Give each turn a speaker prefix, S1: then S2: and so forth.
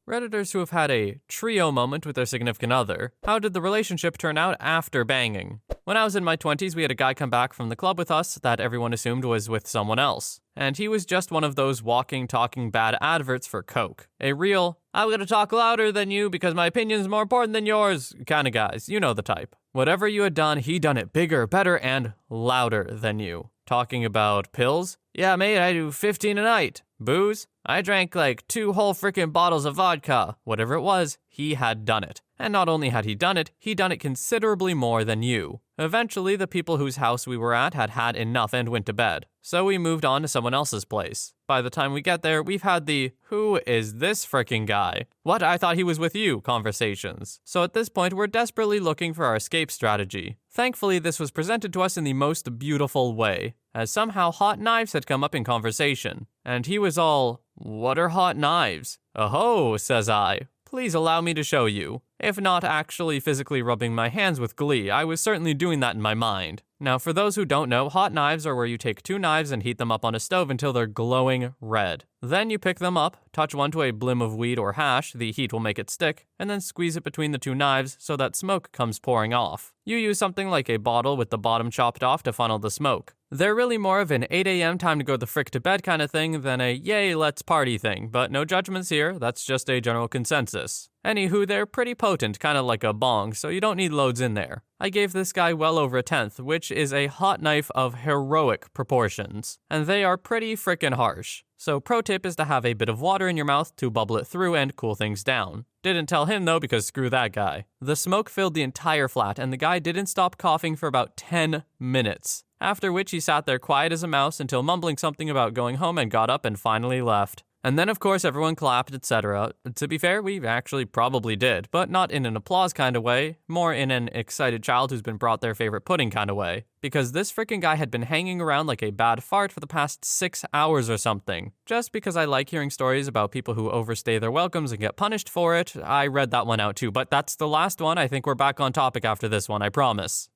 S1: Redditors who have had a trio moment with their significant other. How did the relationship turn out after banging? When I was in my 20s, we had a guy come back from the club with us that everyone assumed was with someone else. And he was just one of those walking, talking bad adverts for Coke. A real, I'm gonna talk louder than you because my opinion's more important than yours kind of guys. You know the type. Whatever you had done, he done it bigger, better, and louder than you. Talking about pills? Yeah, mate, I do 15 a night. Booze? I drank like 2 whole frickin' bottles of vodka. Whatever it was, he had done it. And not only had he done it considerably more than you. Eventually, the people whose house we were at had had enough and went to bed. So we moved on to someone else's place. By the time we get there, we've had the, who is this frickin' guy? What, I thought he was with you conversations. So at this point, we're desperately looking for our escape strategy. Thankfully, this was presented to us in the most beautiful way, as somehow hot knives had come up in conversation. And he was all, what are hot knives? Oh, says I. Please allow me to show you. If not actually physically rubbing my hands with glee, I was certainly doing that in my mind. Now, for those who don't know, hot knives are where you take 2 knives and heat them up on a stove until they're glowing red. Then you pick them up, touch one to a blim of weed or hash, the heat will make it stick, and then squeeze it between the 2 knives so that smoke comes pouring off. You use something like a bottle with the bottom chopped off to funnel the smoke. They're really more of an 8 a.m. time to go the frick to bed kind of thing than a yay, let's party thing, but no judgments here, that's just a general consensus. Anywho, they're pretty potent, kind of like a bong, so you don't need loads in there. I gave this guy well over a 10th, which is a hot knife of heroic proportions, and they are pretty frickin' harsh. So pro tip is to have a bit of water in your mouth to bubble it through and cool things down. Didn't tell him though because screw that guy. The smoke filled the entire flat and the guy didn't stop coughing for about 10 minutes. After which he sat there quiet as a mouse until mumbling something about going home and got up and finally left. And then of course everyone clapped, etc. To be fair, we actually probably did, but not in an applause kind of way, more in an excited child who's been brought their favorite pudding kind of way. Because this freaking guy had been hanging around like a bad fart for the past 6 hours or something. Just because I like hearing stories about people who overstay their welcomes and get punished for it, I read that one out too, but that's the last one. I think we're back on topic after this one, I promise.